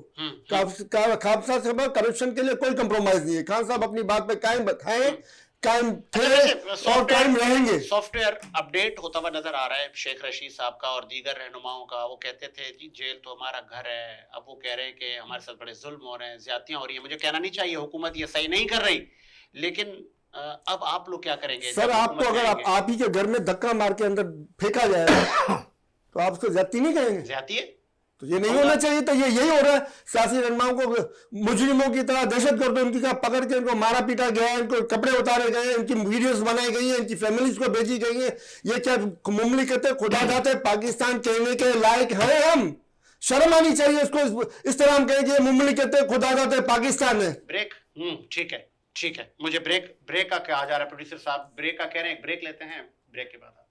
खान साहब करप्शन के लिए कोई कंप्रोमाइज नहीं है। खान साहब अपनी बात पे कायम हैं, कायम थे और कायम रहेंगे। सॉफ्टवेयर अपडेट होता हुआ नजर आ रहा है शेख रशीद साहब का और दीगर रहनुमाओं का। वो कहते थे जी जेल तो हमारा घर है, अब वो कह रहे हैं कि हमारे साथ बड़े जुल्म हो रहे हैं, ज्यादतियां हो रही है। मुझे कहना नहीं चाहिए, हुकूमत ये सही नहीं कर रही, लेकिन अब आप लोग क्या करेंगे? सर आपको अगर आप ही के घर में धक्का मार के अंदर फेंका जाए तो आप उसको ज्यादती नहीं कहेंगे? ज्यादती है तो ये नहीं होना चाहिए। तो ये यही हो रहा है, सियासी रहनुमाओं को मुजरिमों की तरह दहशतगर्द उनकी का पकड़ के इनको मारा पीटा गया है, इनको कपड़े उतारे गए हैं, इनकी वीडियोस बनाई गई हैं, इनकी फैमिलीज को भेजी गई है। ये क्या मुमलिकत है, खुदा जाते पाकिस्तान कहने के लायक है? हम शर्म आनी चाहिए इसको, इस तरह हम कहें कि मुमलिकत है, खुदा जाते पाकिस्तान है। ब्रेक। ठीक है, ठीक है। मुझे ब्रेक का क्या आ जा रहा है प्रोड्यूसर साहब? ब्रेक का कह रहे हैं, ब्रेक लेते हैं, ब्रेक के बाद आते हैं।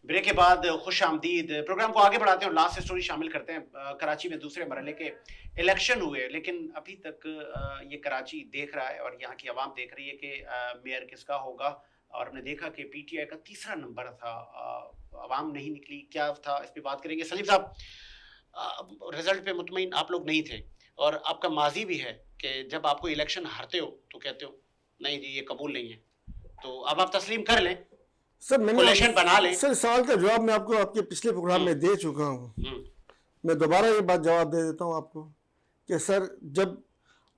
ब्रेक के बाद खुश आमदीद। प्रोग्राम को आगे बढ़ाते हैं और लास्ट स्टोरी शामिल करते हैं। कराची में दूसरे मरहले के इलेक्शन हुए, लेकिन अभी तक ये कराची देख रहा है और यहाँ की आवाम देख रही है कि मेयर किसका होगा। और हमने देखा कि पीटीआई का तीसरा नंबर था, आवाम नहीं निकली। क्या था, इस पर बात करेंगे। सलीम साहब, रिजल्ट पे मुतमईन आप लोग नहीं थे और आपका माजी भी है कि जब आपको इलेक्शन हारते हो तो कहते हो नहीं जी ये कबूल नहीं है, तो अब आप तस्लीम कर लें, सर मैंने कोलेशन बना लें। सर सवाल का जवाब मैं आपको आपके पिछले प्रोग्राम में दे चुका हूँ। मैं दोबारा ये बात जवाब दे देता हूँ आपको कि सर जब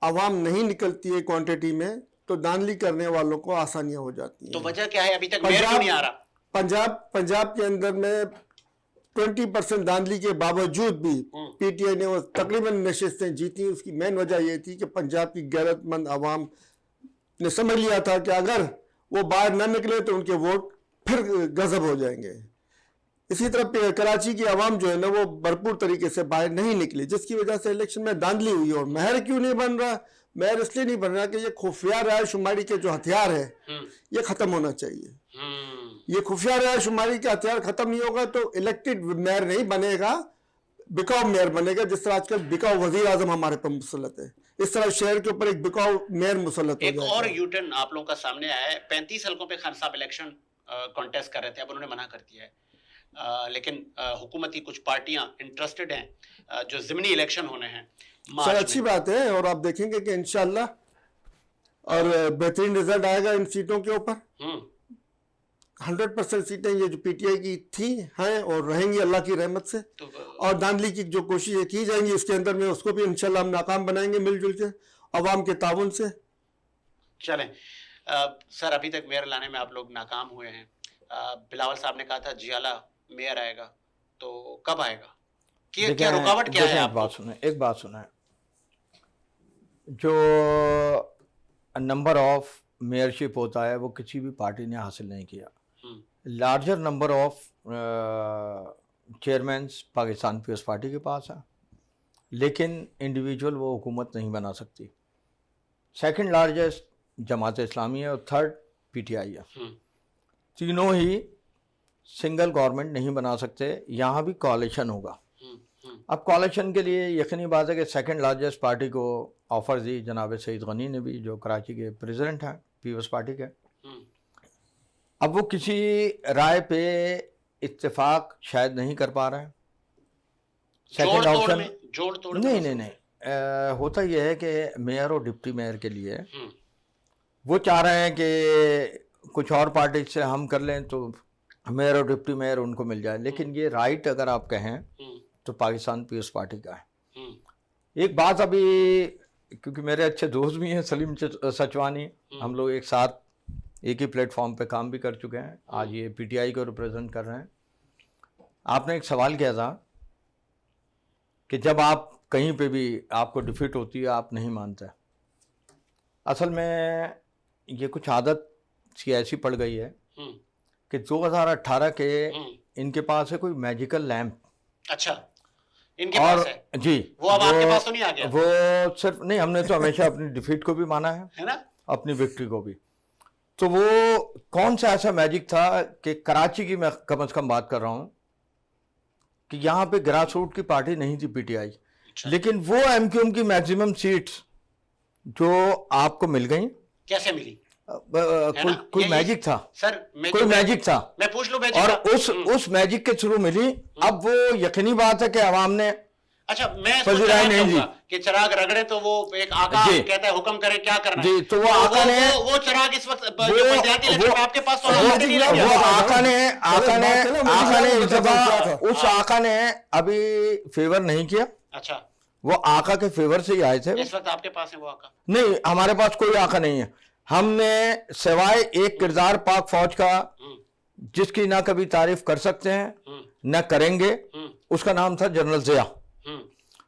आवाम नहीं निकलती है क्वांटिटी में तो दानली करने वालों को आसानियां हो जाती हैं। तो वजह क्या है, अभी तक मेयर क्यों नहीं आ रहा? पंजाब के अंदर में 20% दानली के बावजूद भी पीटीआई ने वो तकरीबन नशिस्तें जीती। उसकी मेन वजह ये थी कि पंजाब की गैरतमंद आवाम ने समझ लिया था कि अगर वो बाहर न निकले तो उनके वोट फिर गजब हो जाएंगे। इसी तरह कराची की आवाम जो है ना वो भरपूर तरीके से बाहर नहीं निकली, जिसकी वजह से इलेक्शन में दांधली हुई। और मेयर क्यों नहीं बन रहा? मेयर इसलिए नहीं बन रहा कि ये खुफिया राय शुमारी के जो हथियार है ये खत्म होना चाहिए। ये खुफिया राय शुमारी के हथियार खत्म नहीं होगा तो इलेक्टेड मेयर नहीं बनेगा। बिकाऊ मेयर बनेगा, जिस तरह आजकल बिकाऊ वजीर आजम हमारे पर मुसल्लत है, इस तरह शहर के ऊपर एक बिकाऊ मेयर मुसल्लत हो एक जाएगा। और यूटर्न आप लोगों का सामने आया है। 35 हल्कों पे खान साहब इलेक्शन कॉन्टेस्ट कर रहे थे, अब उन्होंने मना कर दिया है। लेकिन हुकूमती कुछ पार्टियां इंटरेस्टेड हैं, जो ज़िमनी इलेक्शन होने हैं सर मार्च अच्छी में। बात है, और आप देखेंगे कि इंशाल्लाह और बेहतरीन रिजल्ट आएगा इन सीटों के ऊपर। 100% सीटें ये जो पीटीआई की थी हैं और रहेंगी अल्लाह की रहमत से, तो और धांधली की जो कोशिशें की जाएंगी इसके अंदर में उसको भी इंशाल्लाह हम नाकाम बनाएंगे मिलजुल के अवाम के ताउन से। चलें सर, अभी तक मेयर लाने में आप लोग नाकाम हुए हैं। बिलावल साहब ने कहा था जियाला मेयर आएगा, तो कब आएगा? क्या रुकावट क्या है? एक बात सुने, जो नंबर ऑफ मेयरशिप होता है वो किसी भी पार्टी ने हासिल नहीं किया। Larger number of chairmans Pakistan peoples party के पास है, लेकिन इंडिविजुअल वो हुकूमत नहीं बना सकती। सेकंड लार्जेस्ट जमात इस्लामी है और थर्ड पीटीआई है। तीनों ही सिंगल गवर्नमेंट नहीं बना सकते, यहाँ भी कोalition होगा। अब कोalition के लिए यकीनी बात है कि सेकंड लार्जेस्ट पार्टी को ऑफर दी जनाब सईद गनी ने भी, जो कराची के प्रेसिडेंट हैं पीपल्स पार्टी के। अब वो किसी राय पे इत्तेफाक शायद नहीं कर पा रहे हैं। सेकंड ऑप्शन जोड़ तोड़ नहीं, होता यह है कि मेयर और डिप्टी मेयर के लिए वो चाह रहे हैं कि कुछ और पार्टी से हम कर लें तो मेयर और डिप्टी मेयर उनको मिल जाए, लेकिन ये राइट अगर आप कहें तो पाकिस्तान पीपल्स पार्टी का है। एक बात अभी, क्योंकि मेरे अच्छे दोस्त भी हैं सलीम सचवानी, हम लोग एक साथ एक ही प्लेटफॉर्म पे काम भी कर चुके हैं, आज ये पीटीआई को रिप्रेजेंट कर रहे हैं। आपने एक सवाल किया था कि जब आप कहीं पे भी आपको डिफीट होती है आप नहीं मानते। असल में ये कुछ आदत सी ऐसी पड़ गई है कि 2018 के इनके पास है कोई मैजिकल लैंप। अच्छा, इनके पास है जी, वो अब आपके पास तो नहीं आ गया? वो सिर्फ नहीं, हमने तो हमेशा अपनी डिफीट को भी माना है ना, अपनी विक्ट्री को भी। तो वो कौन सा ऐसा मैजिक था कि कराची की मैं कम से कम बात कर रहा हूं कि यहाँ पे ग्रास रूट की पार्टी नहीं थी पीटीआई, लेकिन वो एमक्यूएम की मैक्सिमम सीट्स जो आपको मिल गई। कैसे मिली? कोई मैजिक था सर, कोई मैजिक था, मैं पूछ लूं और उस मैजिक के थ्रू मिली। अब वो यकीनी बात है कि आवाम ने अच्छा, मैं सोचूंगा कि चिराग रगड़े तो वो एक आका कहता है हुक्म करे क्या करना जी, तो वो आका ने वो चिराग इस वक्त आपके पास तो वो आका ने इस दफा उस आका ने अभी फेवर नहीं किया। अच्छा, वो आका के फेवर से ही आए थे। इस वक्त आपके पास है वो आका? नहीं, हमारे पास कोई आका नहीं है। हमने सिवाय एक किरदार पाक फौज का जिसकी ना कभी तारीफ कर सकते हैं ना करेंगे, उसका नाम था जनरल जिया।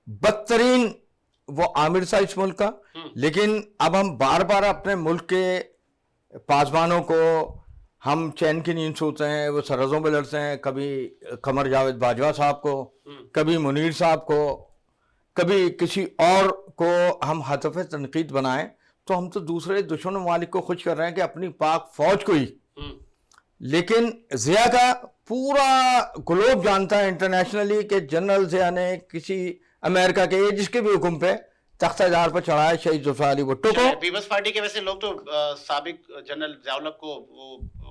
बदतरीन वो आमिर था इस मुल्क का, लेकिन अब हम बार बार अपने मुल्क के पासबानों को हम चैन की नींद सोते हैं, वो सरहदों पे लड़ते हैं, कभी कमर जावेद बाजवा साहब को, कभी मुनीर साहब को, कभी किसी और को हम हतफ तनकीद बनाएं, तो हम तो दूसरे दुश्मन ममालिक को खुश कर रहे हैं कि अपनी पाक फौज को ही। लेकिन जिया का पूरा ग्लोब जानता है इंटरनेशनली कि जनरल जिया ने किसी अमेरिका के जिसके भी हुक्म पे तख्तादार पर चढ़ाया शहीद जुल्फिकार अली भुट्टो को। पीपल्स पार्टी के वैसे लोग तो साबिक जनरल ज़ियाउल को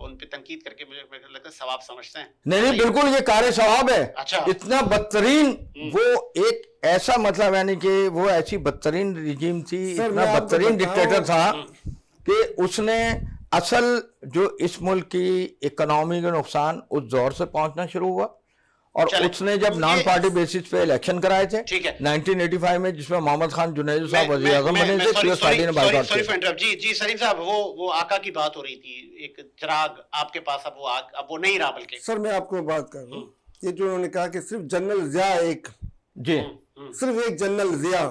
उन पे तनकीद करके मुझे लगता है सवाब समझते हैं। नहीं, बिल्कुल ये कार्य सवाब है। अच्छा, इतना बदतरीन वो एक ऐसा मतलब यानी कि वो ऐसी बदतरीन रिजीम थी, इतना बदतरीन डिक्टेटर था कि उसने असल जो इस मुल्क की इकोनॉमी का नुकसान उस दौर से पहुंचना शुरू हुआ, और उसने जब नॉन पार्टी बेसिस पे इलेक्शन कराए थे 1985 में, जिसमें मोहम्मद खान जुनैद साहब वज़ीर आज़म बने थे, पीपल्स पार्टी ने बाइकआउट किया। जी सलीम साहब, वो आका की बात हो रही थी, एक चिराग आपके पास अब वो नहीं रहा। बल्कि सर मैं आपको बात कर रहा हूँ, ये जो उन्होंने कहा कि सिर्फ जनरल जिया एक जी, सिर्फ एक जनरल जिया,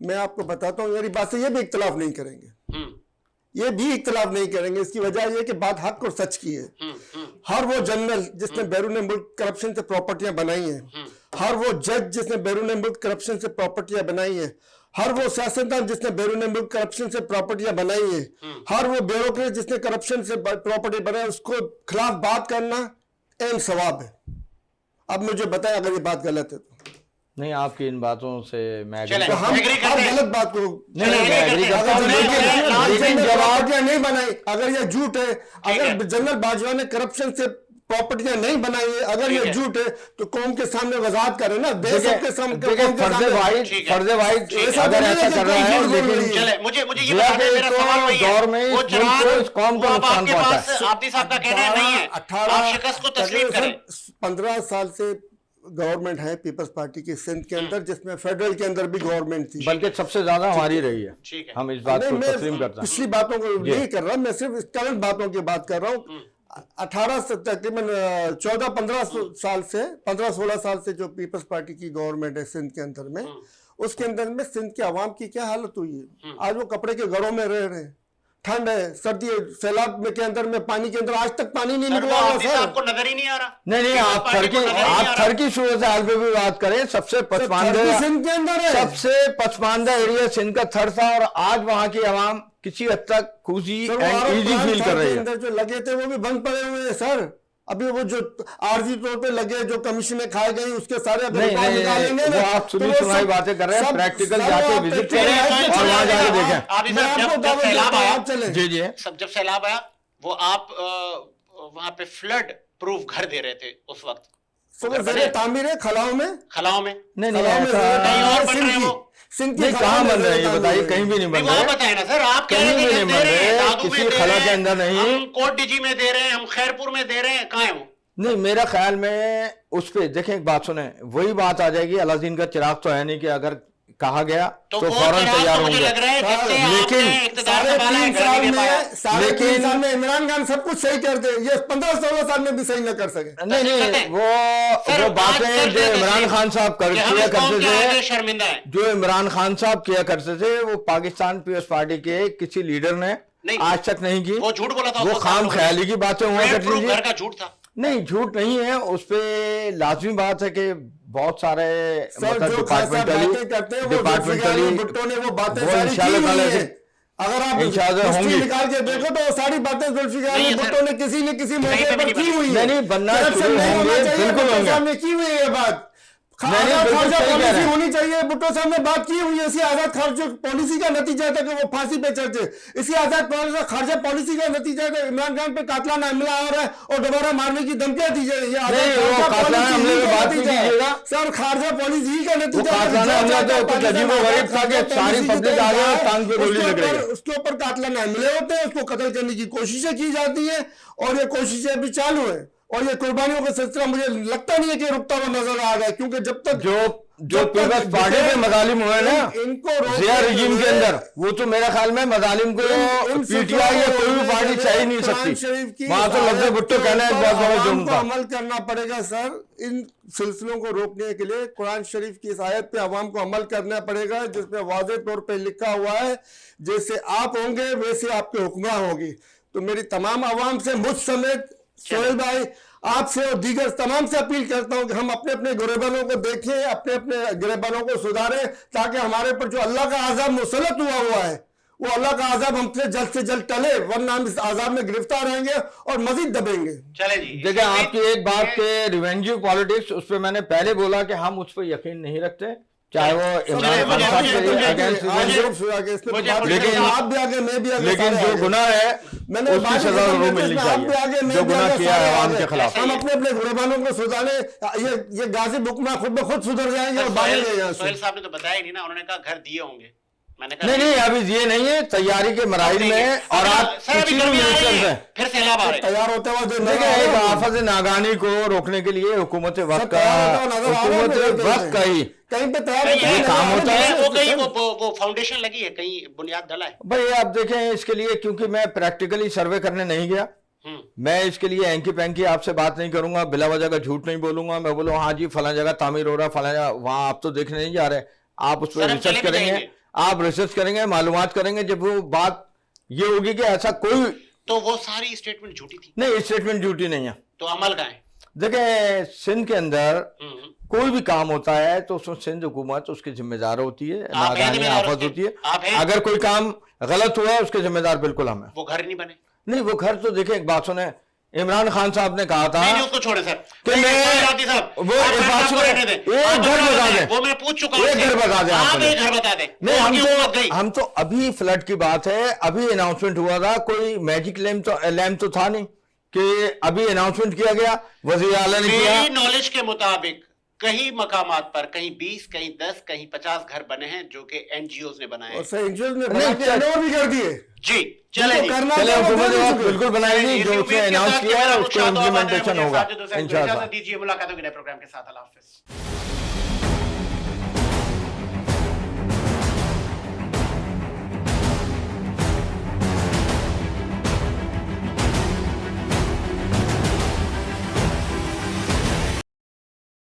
मैं आपको बताता हूँ मेरी बात से ये भी इख्तलाफ नहीं करेंगे, ये भी इख्तलाफ नहीं करेंगे। इसकी वजह यह कि बात हक और सच की है। हर वो जनरल जिसने बैरून मुल्क करप्शन से प्रॉपर्टियां बनाई हैं, हर वो जज जिसने बैरून मुल्क करप्शन से प्रॉपर्टियां बनाई हैं, हर वो सियासतदान जिसने बैरून मुल्क करप्शन से प्रॉपर्टियां बनाई हैं, हर वो ब्यूरोक्रेट जिसने करप्शन से प्रॉपर्टी बनाई, उसको खिलाफ बात करना एन सवाब है। अब मुझे बताएं अगर ये बात गलत है तो। نہیں آپ کی ان باتوں سے میں چلیں، تو ہم agree ہر کرتے ہیں۔ غلط بات کو نہیں میں ایگری کرتا ہوں، لیکن جب آپ پراپرٹیاں نہیں بنائی، اگر یہ جھوٹ ہے، اگر جنرل باجوہ نے کرپشن سے پراپرٹیاں نہیں بنائی ہے، اگر یہ جھوٹ ہے تو قوم کے سامنے وضاحت کرے نا، دے سب کے سامنے، دیکھیں فرض واحد اگر ایسا کر رہا ہے، لیکن چلے مجھے یہ ضیاء بتا دیں، میرا تو سوال وہی دور میں ہے، وہ اس ملک کو، اس قوم کو وہ اب آپ نقصان کے پہنچا پاس عابدی صاحب کا کہنا ہے نہیں ہے، آپ شکست کو تسلیم کریں۔ 15 سال سے گورنمنٹ ہے پیپلز پارٹی کی سندھ کے اندر، جس میں فیڈرل کے اندر بھی گورنمنٹ تھی، بلکہ سب سے زیادہ ہماری رہی ہے، ٹھیک ہے، ہم اس بات کو میں تسلیم کرتے ہیں۔ پچھلی باتوں کو نہیں کر رہا، میں صرف کرنٹ باتوں کی بات کر رہا ہوں۔ 18 سے تقریباً 14-15 سال سے 15-16 سال سے جو پیپلز پارٹی کی گورنمنٹ ہے سندھ کے اندر میں، اس کے اندر میں سندھ کے عوام کی کیا حالت ہوئی ہے؟ آج وہ کپڑے کے گھروں میں رہ رہے ہیں، ٹھنڈ ہے، سردی ہے، سیلاب میں کے اندر میں پانی کے اندر آج تک پانی نہیں نکلا ہوا عابدی سر۔ صاحب کو نظر ہی نہیں آ رہا؟ نہیں آپ تھر کی صورتحال پہ بھی بات کریں، سب سے پسماندہ سندھ کے اندر ہے، سب سے پسماندہ ایریا سندھ کا تھر تھا، اور آج وہاں کی عوام کسی حد تک خوشی سر وہ اینڈ ایزی فیل کر رہی ہے۔ اندر جو لگے تھے وہ بھی بند پڑے ہوئے ہیں سر، ابھی وہ جو عارضی طور پہ لگے، جو کمیشنیں کھائے گئی، اس کے سارے اگر ریکارڈ نکالیں گے نا، وہ آپ سنی سنائی باتیں کر رہے ہیں، پریکٹیکل جا کے وزٹ کریں اور وہاں جا کے دیکھیں۔ عابدی میں صاحب آپ کو جب دعوت سیلاب دیتا ہوں، آیا، آپ چلیں۔ جی جب سیلاب آیا وہ آپ وہاں پہ فلڈ پروف گھر دے رہے تھے اس وقت، سر زیر تعمیر ہے خلاؤں میں، خلاؤں میں، نہیں خلاؤں میں ایسا کہیں اور بن رہے ہیں وہ؟ سندھ نہیں کی کہاں خلاؤں میں بن رہے ہیں یہ زیر بتائیے، تعمیر کہیں بھی نہیں بن وہ آپ رہے، بتائیں نا سر، آپ کہہ کہیں رہے بھی ہیں نہیں کہ دے بن رہے ہیں، رہے، دادو میں کسی دے خلا رہے کے ہیں، اندر نہیں۔ ہم کوٹ ڈی جی میں دے رہے ہیں، ہم خیرپور میں دے رہے ہیں، کہاں ہے وہ؟ نہیں میرا خیال میں اس پہ دیکھیں، ایک بات سنیں، وہی بات آ جائے گی، الازین کا چراغ تو ہے نہیں کہ اگر کہا گیا تو وہ فوراً چراغ تیار تو ہوں مجھے گے، لگ رہا ہے جب سے آپ لیکن نے اقتدار سنبھالا ہے گھر نہیں دے پایا۔ ساڑھے تین لیکن- سال میں عمران خان سب کچھ صحیح کر دے، یہ 15-16 سال میں بھی صحیح نہ کر سکے۔ نہیں وہ باتیں جو عمران خان صاحب کیا کرتے تھے، شرمندہ ہے، جو عمران خان صاحب کیا کرتے تھے، وہ پاکستان پیپلز پارٹی کے کسی لیڈر نے آج تک نہیں کی، وہ جھوٹ بولا تھا، وہ خام خیالی کی باتیں ہوا کرتی تھی۔ گھر کا جھوٹ تھا، نہیں جھوٹ نہیں ہے، اس پہ لازمی بات ہے کہ بہت سارے سر جو خاصا باتیں کرتے ہیں، وہ ذوالفقار علی بھٹو نے وہ باتیں ساری کی ہوئی ہیں، اگر آپ ہسٹری نکال کے دیکھو تو وہ ساری باتیں ذوالفقار علی بھٹو نے کسی نہ کسی موقع پر کی ہوئی ہیں۔ نہیں بننا کرپشن شروع نہیں ہوں ہونا گے، چاہیے، بالکل بھٹو ہوں صاحب گے، نے کی ہوئی ہے یہ بات، بالکل خارجہ صحیح کہہ رہے پالیسی ہیں۔ ہونی چاہیے، بھٹو صاحب نے بات کی ہوئی ہے، اسی آزاد خارجہ پالیسی کا نتیجہ تھا کہ وہ پھانسی پہ چڑھتے، اسی آزاد خارجہ پالیسی کا نتیجہ ہے کہ عمران خان پہ قاتلانہ حملہ ہو رہا ہے اور دوبارہ مارنے کی دھمکیاں دی جا رہی ہیں۔ یہ آزاد قاتلانہ حملے کی بات نہیں کیجیے گا سر، خارجہ پالیسی کا نتیجہ ہے، قاتلانہ حملہ تو کچھ عجیب و غریب تھا کہ ساری پبلک آ گئی اور ٹانگ پہ گولی لگ رہی ہے، اس کے اوپر قاتلانہ حملے ہوتے ہیں، اس کو قتل کرنے کی کوششیں کی جاتی ہیں، اور یہ کوششیں ابھی چالو ہیں، اور یہ قربانیوں کا سلسلہ مجھے لگتا نہیں ہے کہ رکتا ہوا نظر آ رہا ہے، کیونکہ جب تک جو پیپلز پارٹی کے مظالم ہوئے نا ان کو ضیاء رجیم کے اندر، وہ تو میرا خیال میں مظالم کو پی ٹی آئی یا کوئی بھی پارٹی چاہی نہیں سکتی، وہاں تو لفظ بھٹو کہنا ایک بہت بڑا جرم تھا۔ عمل کرنا پڑے گا سر، ان سلسلوں کو روکنے کے لیے قرآن شریف کی اس آیت پہ عوام کو عمل کرنا پڑے گا، جس میں واضح طور پہ لکھا ہوا ہے جیسے آپ ہوں گے ویسے آپ کے حکمراں ہوگی۔ تو میری تمام عوام سے، مجھ سمیت سہیل بھائی، آپ سے اور دیگر تمام سے اپیل کرتا ہوں کہ ہم اپنے اپنے گریبانوں کو دیکھیں، اپنے اپنے گریبانوں کو سدھاریں، تاکہ ہمارے پر جو اللہ کا عذاب مسلط ہوا ہے وہ اللہ کا عذاب ہم سے جلد ٹلے، ورنہ ہم اس عذاب میں گرفتار رہیں گے اور مزید دبیں گے۔ چلے جی دیکھیں آپ کی ایک بات کہ ریونجو پالیٹکس، اس پہ میں نے پہلے بولا کہ ہم اس پہ یقین نہیں رکھتے، چاہے وہ عمران خان صاحب کے اگینسٹ لیکن جو گناہ ہے اس کی سزا ضرور ملنی چاہیے، جو گناہ کیا ہے عوام کے خلاف۔ ہم اپنے اپنے گریبانوں کو سدھاریں، یہ غازی حکمراں خود بخود سدھر جائیں گے اور بھاگیں گے یہاں سے۔ سہیل صاحب نے تو بتایا ہی نہیں نا، انہوں نے کہا گھر دیے ہوں گے، میں نے کہا نہیں ابھی یہ نہیں ہے، تیاری کے مراحل میں، اور آپ سر ابھی گرمی آ رہی ہے، پھر سیلاب آ رہے ہیں۔ تیار ہوتے ہوئے دیکھیں ایک آفت ناگانی کو روکنے کے لیے حکومت وقت کا ہی کہیں پہ تیار یہ کام ہوتا ہے، وہ کہیں وہ فاؤنڈیشن لگی ہے، کہیں بنیاد ڈلا ہے۔ بھائی آپ دیکھیں اس کے لیے، کیونکہ میں پریکٹیکلی سروے کرنے نہیں گیا، میں اس کے لیے اینکی پینکی آپ سے بات نہیں کروں گا، بلا وجہ کا جھوٹ نہیں بولوں گا، میں بولوں ہاں جی فلاں جگہ تعمیر ہو رہا، فلاں جگہ، وہاں آپ تو دیکھنے نہیں جا رہے، آپ اس پہ ریسرچ کریں گے، آپ ریسرچ کریں گے، معلومات کریں گے، جب وہ بات یہ ہوگی کہ ایسا کوئی، تو وہ ساری اسٹیٹمنٹ جھوٹی تھی؟ نہیں اسٹیٹمنٹ ڈیوٹی نہیں ہے۔ تو عمل کا ہے؟ دیکھیں سندھ کے اندر کوئی بھی کام ہوتا ہے تو اس میں سندھ حکومت اس کی ذمہ دار ہوتی ہے، ناگہانی آفت ہوتی ہے، اگر کوئی کام غلط ہوا ہے اس کے ذمہ دار بالکل ہم ہیں۔ وہ گھر نہیں بنے؟ نہیں وہ گھر تو دیکھیں ایک بات سنیں، इमरान खान साहब ने कहा था नहीं उसको छोड़े सर कि मैं वो एक बात सुनो, एक घर बता दें, वो मैं पूछ चुका हूं, एक घर बता दें आप आप मुझे। एक घर बता दें। नहीं हम तो अभी फ्लड की बात है, अभी अनाउंसमेंट हुआ था, कोई मैजिक लैम्प तो था नहीं कि अभी अनाउंसमेंट किया गया, वजीर आला ने किया। मेरी नॉलेज के मुताबिक कई मकामात पर कहीं 20 कहीं 10 कहीं 50 घर बने हैं जो कि एनजीओ ने बनाए और हैं। सर एनजीओ ने बना के हैंडओवर भी कर दिए। जी चले जी। करना चले था, वो हुकूमत कर ने चुके। बिल्कुल बनाएगी, जो उसने अनाउंस किया है उसके इम्प्लीमेंटेशन होगा इंशाल्लाह। मुलाकातों के नए प्रोग्राम के साथ। अल्लाह हाफिज।